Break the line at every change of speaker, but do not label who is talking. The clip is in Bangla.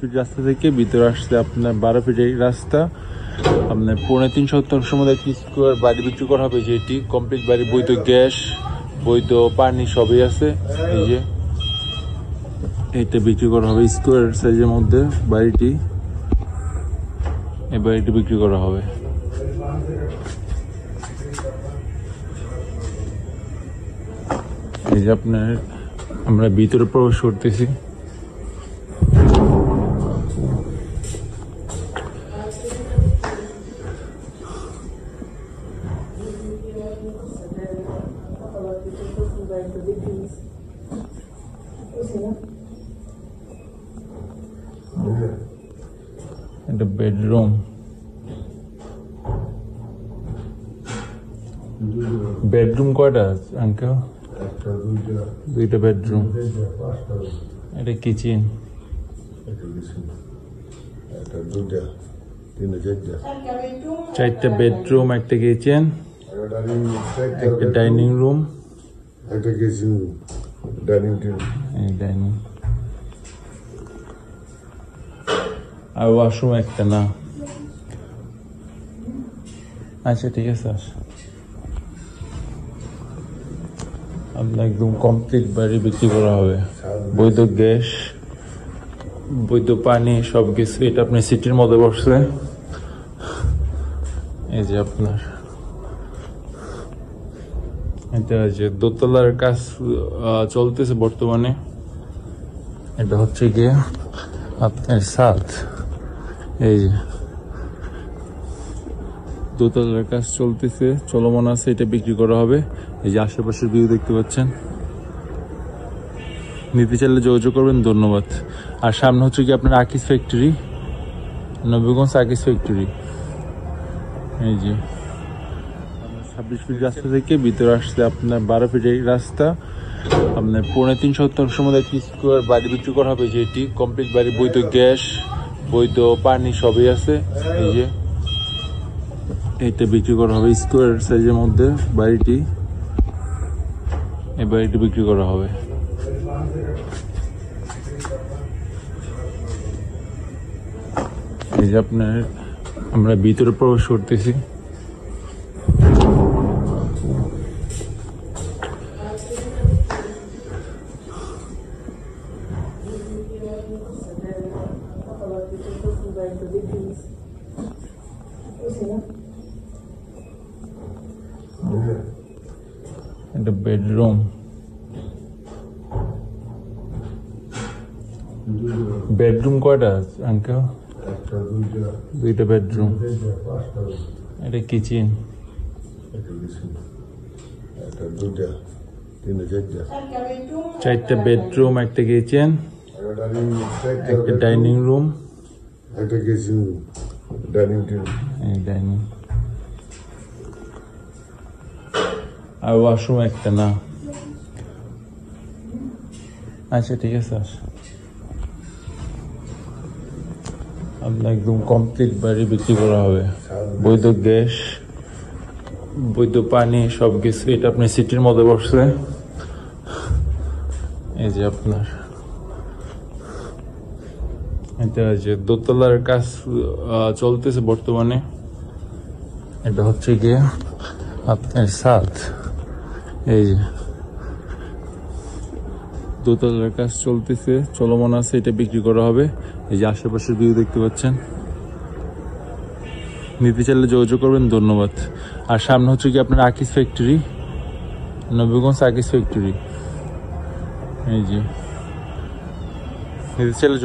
ফিট রাস্তা থেকে ভিতরে আসছে আপনার 12 ফিট এই রাস্তা। আপনার 3.5 শতাংশের মধ্যে একটি স্কোয়ার বাড়ি বিক্রি করা হবে, যেটি কমপ্লিট বাড়ি, বৈধ গ্যাস, বৈধ পানি সবই আছে। এই যে এইটা বিক্রি করা হবে স্কোয়ার সাইজের মধ্যে বাড়িটি, এই বাড়িটি বিক্রি করা হবে। এই যে আপনার আমরা ভিতরে প্রবেশ করতেছি। এটা বেডরুম, বেডরুম কয়টা আঙ্কেল? দুইটা বেডরুম। এটা কিচেন, চারটা বেডরুম, একটা কিচেন, একটা ডাইনিং রুম, ডাইনিং আর ওয়াশরুম একটা না। আচ্ছা ঠিক আছে, আপনার একদম কমপ্লিট বাড়ি বিক্রি করা হবে, বৈধ গ্যাস, বৈধ পানি সবকিছু। এটা আপনি সিটির মধ্যে বসছে। এই যে আপনার এটা যে দোতলার কাজ চলতেছে বর্তমানে। এটা হচ্ছে গিয়ে আপনার ছাদ। এই যে দোতলার কাজ চলতেছে, চলমান আছে, এটা বিক্রি করা হবে। এই যে আশেপাশের ভিউ দেখতে পাচ্ছেন। নিতে চাইলে যোগাযোগ করবেন। ধন্যবাদ। আর সামনে হচ্ছে কি আপনার আকিস ফ্যাক্টরি, নবীগঞ্জ আকিস ফ্যাক্টরি। এই যে 26 ফিট রাস্তা থেকে ভিতরে আসছে আপনার 12 ফিট এই রাস্তা। আপনার 3.5 শতাংশের মধ্যে একটি স্কোয়ার বাড়ি বিক্রি করা হবে, যেটি কমপ্লিট বাড়ি, বৈধ গ্যাস, বৈধ পানি সবই আছে। এই যে এইটা বিক্রি করা হবে স্কোয়ার সাইজের মধ্যে বাড়িটি, এই বাড়িটি বিক্রি করা হবে। এই যে আপনার আমরা ভিতরে প্রবেশ করতেছি। এটা বেডরুম, বেডরুম কয়টা আঙ্কেল? দুইটা বেডরুম। এটা কিচেন, চারটা বেডরুম, একটা কিচেন, একটা ডাইনিং রুম, ডাইনিং আর ওয়াশরুম একটা না। আচ্ছা ঠিক আছে, আপনার একদম কমপ্লিট বাড়ি বিক্রি করা হবে, বৈধ গ্যাস, বৈধ পানি সবকিছু। এটা আপনি সিটির মধ্যে বসছে। এই যে আপনার এটা যে দোতলার কাজ চলতেছে বর্তমানে। এটা হচ্ছে গিয়ে আপনার ছাদ। এই যে দোতলার কাজ চলতেছে, চলমান আছে, এটা বিক্রি করা হবে। এই যে আশেপাশের ভিউ দেখতে পাচ্ছেন। নিতে চাইলে যোগাযোগ করবেন। ধন্যবাদ। আর সামনে হচ্ছে কি আপনার আকিস ফ্যাক্টরি, নবীগঞ্জ আকিস ফ্যাক্টরি। এই যে নিতে চাইলে